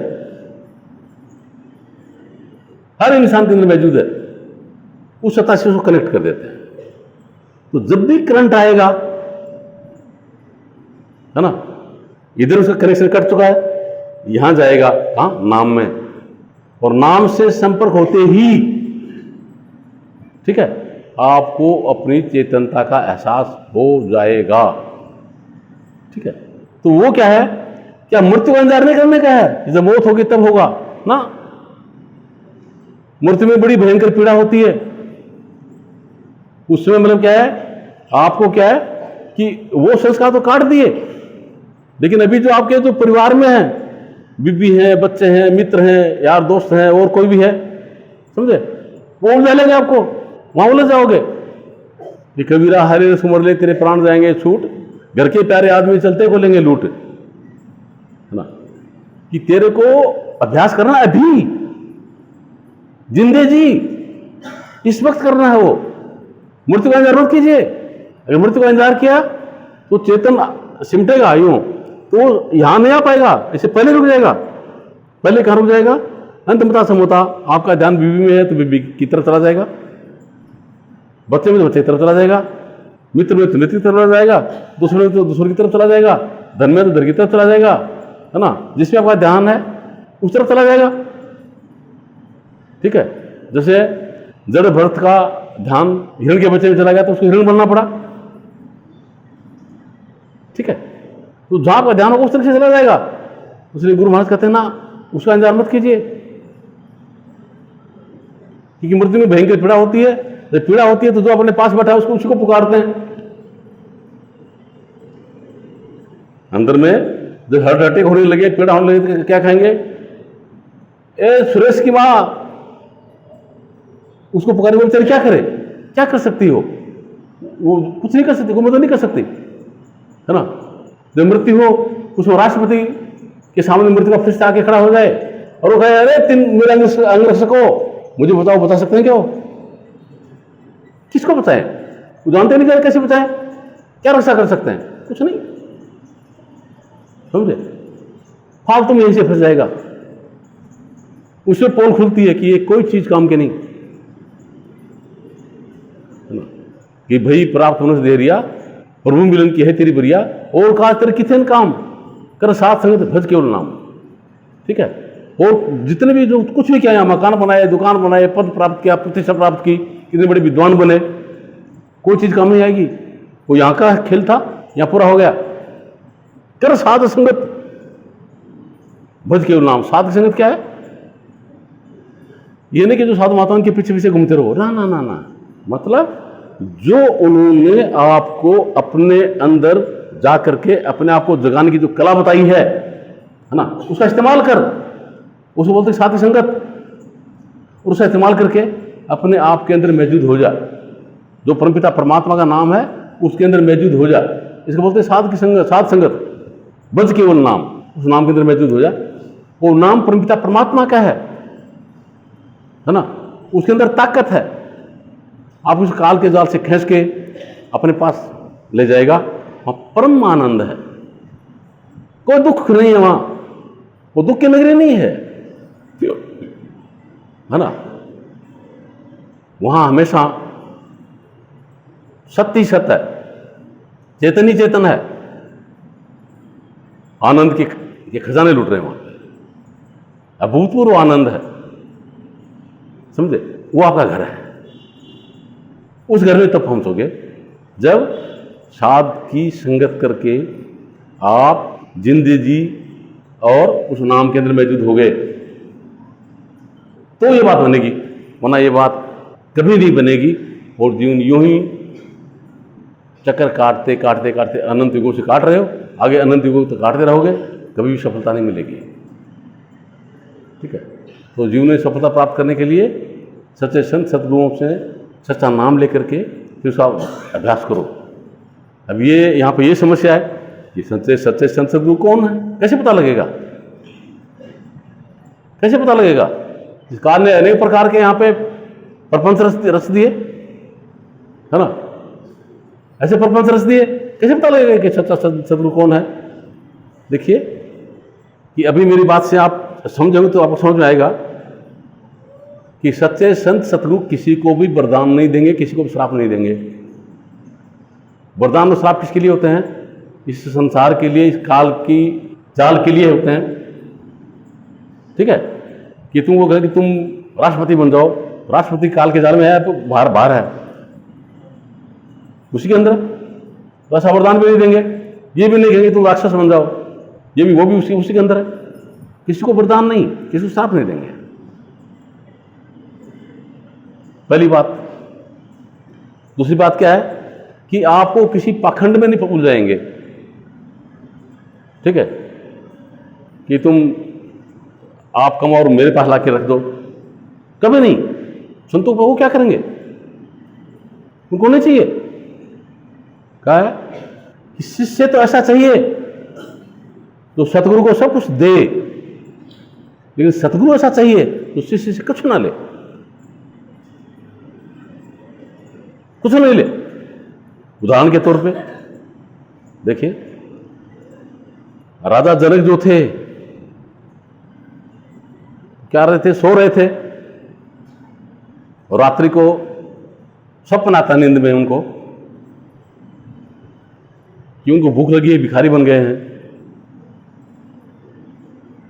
हर इंसान के अंदर मौजूद है, उस सत्ता से उसको कनेक्ट कर देते हैं। तो जब भी करंट आएगा, है ना, इधर उसका कनेक्शन कट चुका है, यहां जाएगा हाँ नाम में, और नाम से संपर्क होते ही, ठीक है, आपको अपनी चेतनता का एहसास हो जाएगा। ठीक है, तो वो क्या है, क्या मृत्यु का इंतजार नहीं करने का है, जब मौत होगी तब होगा ना। मृत्यु में बड़ी भयंकर पीड़ा होती है, उसमें मतलब क्या है, आपको क्या है कि वो संस्कार तो काट दिए, लेकिन अभी जो आपके जो परिवार में है, बीबी हैं, बच्चे हैं, मित्र हैं, यार दोस्त हैं, और कोई भी है, समझे, वो उलझा लेंगे आपको, वहां उलझ जाओगे। ये कबीरा हरे रस उमर ले तेरे प्राण जाएंगे छूट, घर के प्यारे आदमी चलते को लेंगे लूट, है ना। कि तेरे को अभ्यास करना अभी, जिंदे जी इस वक्त करना है। वो मृत्यु का इंतजार मत कीजिए, अगर मृत्यु का इंतजार किया तो चेतन सिमटेगा यूं, तो यहां नहीं आ पाएगा, इससे पहले रुक जाएगा। पहले कहां रुक जाएगा, अंतमता समोता, आपका ध्यान बीवी में है तो बीबी की तरफ चला जाएगा, बच्चे में तो बच्चे की तरफ चला जाएगा, मित्र में तो मित्र की तरफ चला जाएगा, दूसरे में तो दूसरे की तरफ चला जाएगा, धन में तो धन की तरफ चला जाएगा, है ना, जिसमें आपका ध्यान है उस तरफ चला जाएगा। ठीक है, जैसे जड़ भरत का ध्यान हिरण के बच्चे में चला गया तो उसको हिरण बनना पड़ा। ठीक है, तो जहां का ध्यान होगा उस तरह से चला जाएगा। इसलिए गुरु महाराज कहते हैं ना, उसका इंतजार मत कीजिए, क्योंकि मृत्यु में भयंकर पीड़ा होती है। जब पीड़ा होती है तो जो अपने पास बैठा है उसको उसी को पुकारते हैं। अंदर में जब हार्ट अटैक होने लगे, पीड़ा होने लगे तो क्या कहेंगे, ए सुरेश की मां, उसको पुकारे, बोले चल क्या करे, क्या कर सकती हो, वो कुछ नहीं कर सकती, कोई मदद नहीं कर सकती, है ना। जब मृत्यु हो, उसमें राष्ट्रपति के सामने मृत्यु का फरिश्ता आके खड़ा हो जाए और वो कहे, अरे तुम मेरे अंगरक्षक हो, मुझे बताओ, बता सकते हैं क्या हो, किसको बताएं, वो जानते नहीं कैसे बताएं, क्या रक्षा कर सकते हैं, कुछ नहीं, समझे, फालतू में यहीं से फंस जाएगा। उसमें पोल खुलती है कि ये कोई चीज काम के नहीं, है ना, कि भाई प्राप्त होने से दे रिया, प्रभु मिलन की है तेरी बरिया, और कहा तेरे कितने काम कर साथ संगत भज केवल नाम। ठीक है, और जितने भी जो कुछ भी किया, मकान बनाए, दुकान बनाए, पद प्राप्त किया, प्रतिष्ठा प्राप्त की, कितने बड़े विद्वान बने, कोई चीज काम नहीं आएगी। वो यहां का खेल था, यहां पूरा हो गया। कर साध संगत भज केवल नाम। साध संगत क्या है, ये नहीं कि जो साधु माताओं के पीछे पीछे घूमते रहो, ना ना ना ना, मतलब जो उन्होंने आपको अपने अंदर जा करके अपने आप को जगाने की जो कला बताई है ना, उसका इस्तेमाल कर, उसको बोलते हैं साथी संगत, और उसका इस्तेमाल करके अपने आप के अंदर मौजूद हो जा, जो परमपिता परमात्मा का नाम है उसके अंदर मौजूद हो जा। इसको बोलते हैं साध की संगत, साध संगत बज केवल नाम, उस नाम के अंदर मौजूद हो जा। वो नाम परमपिता परमात्मा का है ना, उसके अंदर ताकत है, आप उस काल के जाल से खींच के अपने पास ले जाएगा। वहां परम आनंद है, कोई दुख नहीं है वहां, वो दुख की नगरी नहीं है ना। वहां हमेशा सत्य ही सत्य है, चेतन ही चेतन है, आनंद के खजाने लूट रहे हैं वहां पे, अभूतपूर्व आनंद है, समझे। वो आपका घर है, उस घर में तब पहुंचोगे जब साध की संगत करके आप जिंदगी जी और उस नाम के अंदर मौजूद हो गए, तो ये बात बनेगी, वरना ये बात कभी नहीं बनेगी। और जीवन यूं ही चक्कर काटते काटते काटते अनंत युगों से काट रहे हो, आगे अनंत युगों तक काटते रहोगे, कभी भी सफलता नहीं मिलेगी। ठीक है। तो जीवन में सफलता प्राप्त करने के लिए सच्चे संत सद्गुरुओं से सच्चा नाम लेकर के फिर उसका अभ्यास करो। अब ये यहाँ पे ये समस्या है कि सच्चे संत सद्गुरु कौन है, कैसे पता लगेगा, कैसे पता लगेगा? इस कार ने अनेक प्रकार के यहाँ पे प्रपंच रच दिए, है ना, ऐसे प्रपंच रच दिए, कैसे पता लगेगा कि सच्चा सद्गुरु कौन है? देखिए कि अभी मेरी बात से आप समझोगे तो आपको समझ में आएगा कि सच्चे संत सद्गुरु किसी को भी वरदान नहीं देंगे, किसी को भी श्राप नहीं देंगे। वरदान और श्राप किसके लिए होते हैं? इस संसार के लिए, इस काल की चाल के लिए होते हैं, ठीक है। कि तुम वो कहे कि तुम राष्ट्रपति बन जाओ, राष्ट्रपति काल के जाल में है तो बाहर है, उसी के अंदर, तो ऐसा वरदान भी नहीं देंगे। ये भी नहीं कहेंगे तुम राक्षस बन जाओ, ये भी, वो भी उसी के अंदर है। किसी को वरदान नहीं, किसी को श्राप नहीं देंगे, पहली बात। दूसरी बात क्या है कि आपको किसी पाखंड में नहीं उलझाएंगे, ठीक है, कि तुम आप कमाओ और मेरे पास लाके रख दो, कभी नहीं। संतों को वो क्या करेंगे, उनको नहीं चाहिए। क्या है कि शिष्य तो ऐसा चाहिए तो सतगुरु को सब कुछ दे, लेकिन सतगुरु ऐसा चाहिए तो शिष्य से कुछ ना ले, कुछ नहीं ले। उदाहरण के तौर पे देखिए, राजा जनक जो थे क्या रहे थे, सो रहे थे और रात्रि को सपना आता नींद में उनको कि उनको भूख लगी है, भिखारी बन गए हैं,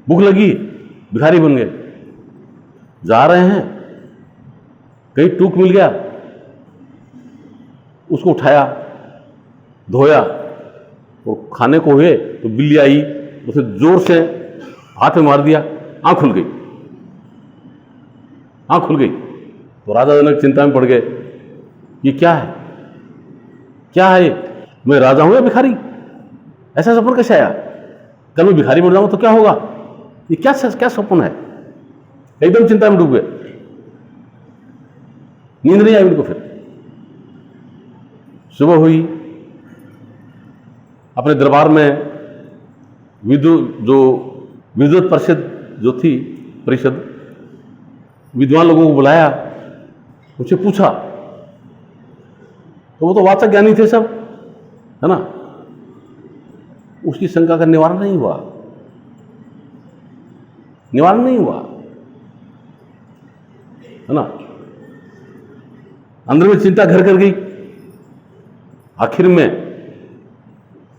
भूख लगी, भिखारी बन गए, जा रहे हैं, कहीं टूक मिल गया, उसको उठाया, धोया और खाने को हुए तो बिल्ली आई, उसे जोर से हाथ में मार दिया, आंख खुल गई, आंख खुल गई। तो राजा जनक चिंता में पड़ गए, ये क्या है, क्या है, मैं राजा हूं या भिखारी? ऐसा सपना कैसे आया? कल मैं भिखारी बन जाऊं तो क्या होगा? ये क्या सपना है? एकदम चिंता में डूब गए, नींद नहीं आई उनको। फिर सुबह हुई, अपने दरबार में विद्वत परिषद विद्वान लोगों को बुलाया, उनसे पूछा, तो वो तो वाचक ज्ञानी थे सब, है ना, उसकी शंका का निवारण नहीं हुआ, निवारण नहीं हुआ, है ना। अंदर में चिंता घर कर गई। आखिर में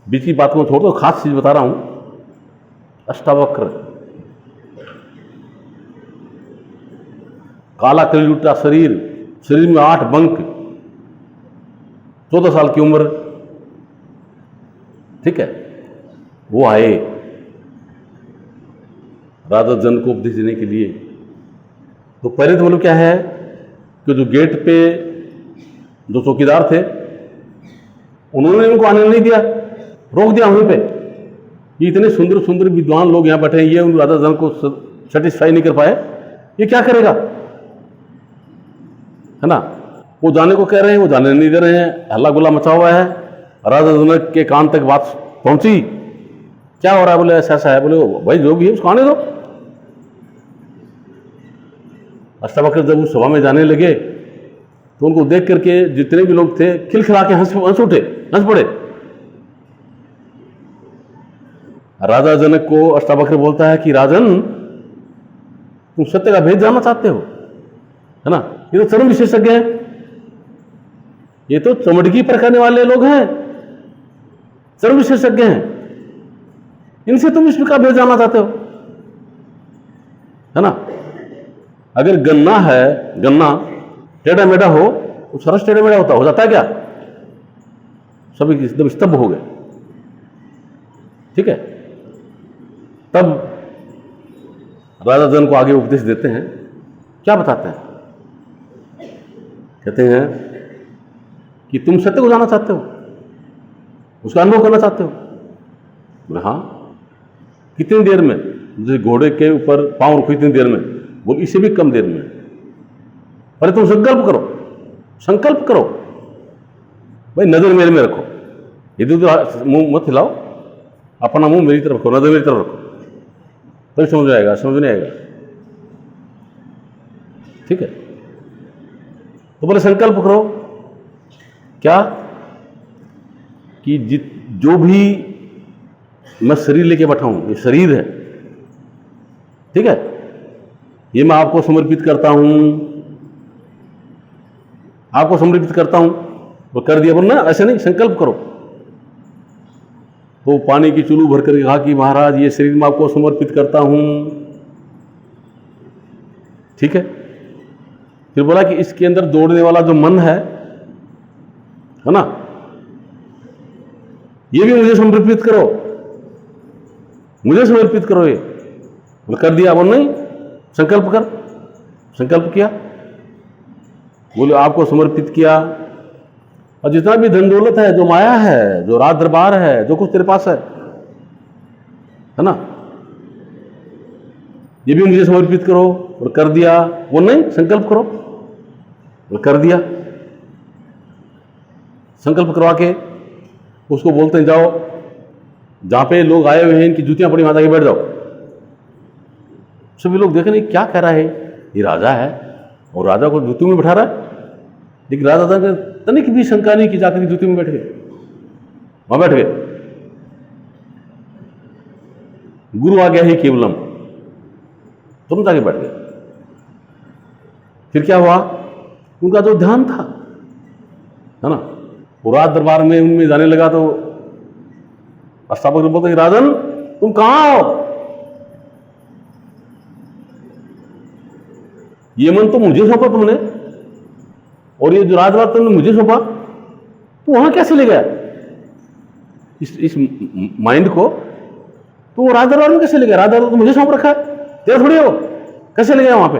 बीच की बात को छोड़ दो, खास चीज बता रहा हूं, अष्टावक्र, काला कलयुटा शरीर में 8 बंक, 14 साल की उम्र, ठीक है, वो आए राजा जनक को उपदेश देने के लिए। तो पहले तो बोलो क्या है कि जो गेट पे जो चौकीदार थे उन्होंने इनको आने नहीं दिया, रोक दिया वहीं पे। ये इतने सुंदर सुंदर विद्वान लोग यहाँ बैठे हैं, ये उन राजा जनक को सेटिस्फाई नहीं कर पाए, ये क्या करेगा, है ना। वो जाने को कह रहे हैं, वो जाने नहीं दे रहे हैं, हल्ला गुल्ला मचा हुआ है। राजा जनक के कान तक बात पहुंची, क्या हो रहा है? बोले ऐसा ऐसा है। बोले भाई जो भी है उसको आने दो। अष्टावक्र जब उस सभा में जाने लगे तो उनको देख करके जितने भी लोग थे खिलखिला के हंस उठे, हंस पड़े। राजा जनक को अष्टावक्र बोलता है कि राजन, तुम सत्य का भेद जानना चाहते हो, है ना। ये तो चरम विशेषज्ञ हैं, ये तो चमड़गी पर करने वाले लोग हैं, चरम विशेषज्ञ हैं, इनसे तुम इसका भेद जानना चाहते हो, है ना। अगर गन्ना है, गन्ना टेढ़ा मेढ़ा हो तो सरस टेढ़ा मेढ़ा हो जाता है क्या? सभी एकदम स्तब्ध हो गए, ठीक है। तब राजा जन को आगे उपदेश देते हैं, क्या बताते हैं? कहते हैं कि तुम सत्य को जानना चाहते हो, उसका अनुभव करना चाहते हो। बोले हाँ। कितनी देर में? जैसे घोड़े के ऊपर पाँव रखो इतनी देर में, बोल इससे भी कम देर में। अरे तुम संकल्प करो, संकल्प करो भाई, नजर मेरे में रखो, इधर उधर मुंह मत हिलाओ, अपना मुंह मेरी तरफ रखो, नजर मेरी तरफ रखो, तभी समझ आएगा, समझ नहीं आएगा। ठीक है, तो बोले संकल्प करो क्या कि जो भी मैं शरीर लेके बैठा हूं, ये शरीर है, ठीक है, ये मैं आपको समर्पित करता हूं, आपको समर्पित करता हूं। वो कर दिया, बोल ना, ऐसे नहीं, संकल्प करो। तो पानी की चुल्लू भर कर कहा कि महाराज ये शरीर मैं आपको समर्पित करता हूं। ठीक है, फिर बोला कि इसके अंदर दौड़ने वाला जो मन है ना, ये भी मुझे समर्पित करो, मुझे समर्पित करो। ये कर दिया, बोल नहीं, संकल्प कर, संकल्प किया, बोले आपको समर्पित किया। और जितना भी धन दौलत है, जो माया है, जो राज दरबार है, जो कुछ तेरे पास है ना, ये भी मुझे समर्पित करो। और कर दिया, वो नहीं, संकल्प करो, और कर दिया। संकल्प करवा के उसको बोलते हैं जाओ, जहां पे लोग आए हुए हैं इनकी जूतियां पड़ी, माता के बैठ जाओ। सभी लोग देख रहे हैं क्या कह रहा है, ये राजा है और राजा को जूती में बैठा रहा है। लेकिन राजा ने तनिक भी शंका नहीं की, जाकर जूती में बैठ गए, वहां बैठ गए। गुरु आ गया ही केवलम, तुम जाके बैठ गए। फिर क्या हुआ, उनका जो ध्यान था, है ना, वो राज दरबार में उनमें जाने लगा। तो अष्टावक्र बोलते राजन तुम कहां हो, ये मन तो मुझे सौंपा तुमने, और ये जो राजदरबार तुमने मुझे सौंपा, तो वहां कैसे ले गया इस माइंड को, तो वो राजदरबार में कैसे ले गया? राजदरबार तो मुझे सौंप रखा है, तेरा थोड़ी हो, कैसे ले गया वहां पे,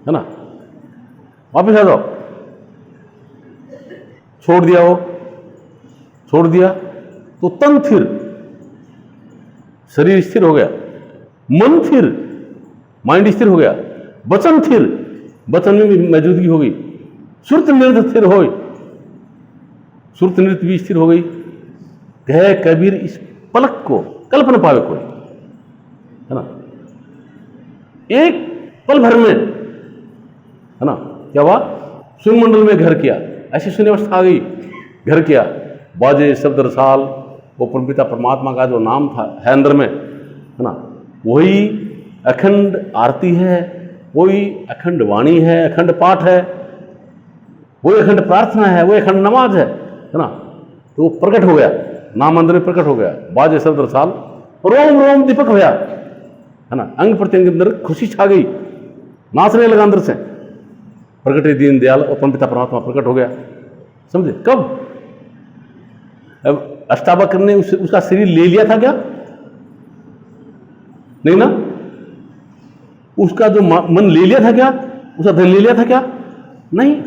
है ना। वापिस आ जाओ, छोड़ दिया, वो छोड़ दिया तो तन फिर, शरीर स्थिर हो गया, मन फिर, माइंड स्थिर हो गया, वचन फिर, वचन में भी मौजूदगी हो गई, श्रुत नृत्य स्थिर हो, श्रुत नृत्य भी स्थिर हो गई। कहे कबीर इस पलक को कल्पना पावे कोई, है ना, एक पल भर में, है ना, क्या हुआ, सुन मंडल में घर किया, ऐसी सुनी अवस्था आ गई, घर किया, बाजे शब्द रसाल, वो परमपिता परमात्मा का जो नाम था है अंदर में, है ना, वही अखंड आरती है, वही अखंड वाणी है, अखंड पाठ है, वही अखंड प्रार्थना है, वही अखंड नमाज है ना। तो वो प्रकट हो गया, नाम अंदर में प्रकट हो गया, बाजे शब्द रसाल, रोम रोम दीपक होया, है ना, अंग प्रत्यंग अंदर खुशी छा गई, नाचने लगा अंदर से, प्रकटे दीन दयाल और परमपिता परमात्मा प्रकट हो गया। समझे कब? अब अष्टावक्र ने उसका शरीर ले लिया था क्या? नहीं ना। उसका जो मन ले लिया था क्या? उसका धन ले लिया था क्या? नहीं।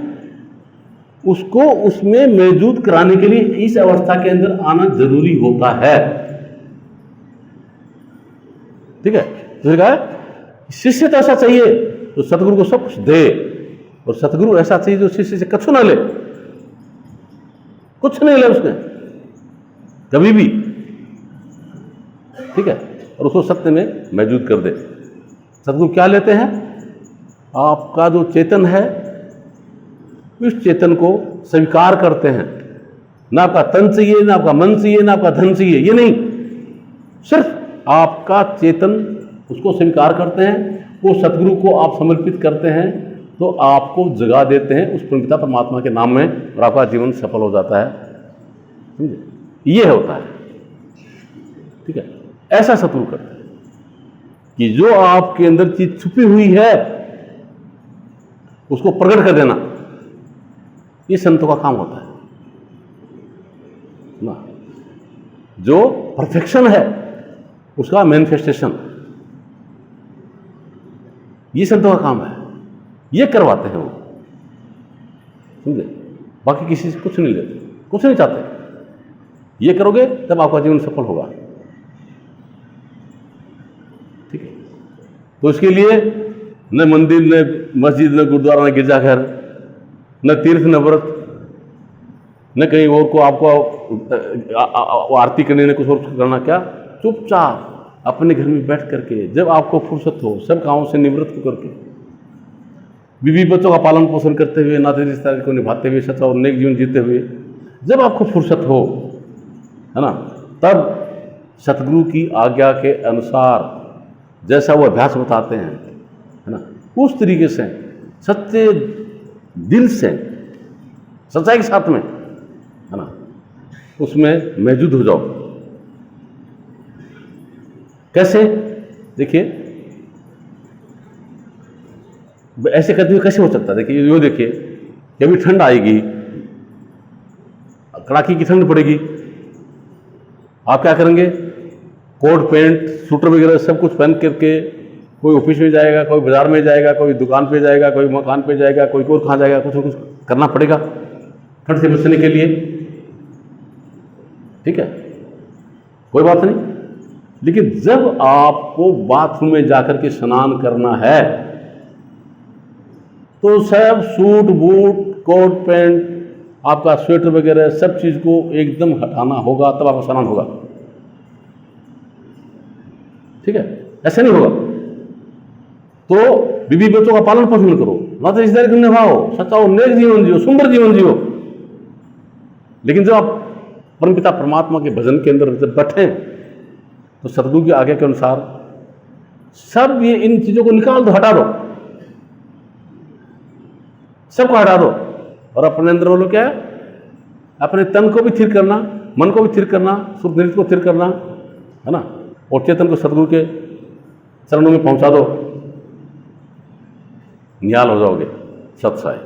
उसको उसमें मौजूद कराने के लिए इस अवस्था के अंदर आना जरूरी होता है। ठीक है, तो कहा शिष्य तो ऐसा चाहिए तो सतगुरु को सब कुछ दे, और सतगुरु ऐसा चाहिए जो शिष्य से कछु ना ले, कुछ नहीं ले उसने कभी भी। ठीक है, और उसको सत्य में मौजूद कर दे। सतगुरु क्या लेते हैं? आपका जो चेतन है उस चेतन को स्वीकार करते हैं। ना आपका तन चाहिए, ना आपका मन चाहिए, ना आपका धन चाहिए, ये नहीं, सिर्फ आपका चेतन उसको स्वीकार करते हैं, वो सतगुरु को आप समर्पित करते हैं, तो आपको जगा देते हैं उस परमपिता परमात्मा के नाम में, और आपका जीवन सफल हो जाता है। समझे, ये होता है। ठीक है, ऐसा सतगुरु करते हैं कि जो आपके अंदर चीज छुपी हुई है उसको प्रकट कर देना, ये संतों का काम होता है ना। जो परफेक्शन है उसका मैनिफेस्टेशन, ये संतों का काम है, ये करवाते हैं वो। समझे, बाकी किसी से कुछ नहीं लेते, कुछ नहीं चाहते। ये करोगे तब आपका जीवन सफल होगा। तो उसके लिए न मंदिर, न मस्जिद, न गुरुद्वारा, न गिरजाघर, न तीर्थ, न व्रत, न कहीं और को आपको आरती करने, न कुछ और करना। क्या? चुपचाप अपने घर में बैठ करके जब आपको फुर्सत हो, सब कामों से निवृत्त होकर के, बीवी बच्चों का पालन पोषण करते हुए, नाते रिश्तेदार को निभाते हुए, सच्चा और नेक जीवन जीते हुए, जब आपको फुर्सत हो, है ना, तब सतगुरु की आज्ञा के अनुसार जैसा वो अभ्यास बताते हैं, है ना, उस तरीके से सच्चे दिल से, सच्चाई के साथ में, है ना, उसमें मौजूद हो जाओ। कैसे? देखिए, ऐसे करते हुए कैसे हो सकता है? देखिए, यो देखिए, कभी ठंड आएगी, कड़ाके की ठंड पड़ेगी, आप क्या करेंगे? कोट पैंट स्वेटर वगैरह सब कुछ पहन करके कोई ऑफिस में जाएगा, कोई बाजार में जाएगा, कोई दुकान पे जाएगा, कोई मकान पे जाएगा, कोई और कहाँ जाएगा, कुछ न कुछ करना पड़ेगा ठंड से बचने के लिए। ठीक है, कोई बात नहीं। लेकिन जब आपको बाथरूम में जाकर के स्नान करना है तो सब सूट बूट, कोट पैंट, आपका स्वेटर वगैरह सब चीज को एकदम हटाना होगा, तब आपका स्नान होगा। ठीक है, ऐसे नहीं होगा। तो बीवी बच्चों का पालन पोषण करो, नाते रिश्तेदारी को निभाओ, सच्चा और नेक जीवन जियो, सुंदर जीवन जियो। लेकिन जब आप परमपिता परमात्मा के भजन के अंदर जब बैठे तो सतगुरु की आज्ञा के अनुसार सब ये इन चीजों को निकाल दो, हटा दो, सबको हटा दो, और अपने अंदर बोलो क्या है? अपने तन को भी स्थिर करना, मन को भी स्थिर करना, सुख नृत्य को स्थिर करना, है ना, और चेतन को सतगुरु के चरणों में पहुंचा दो, निहाल हो जाओगे। सत साई।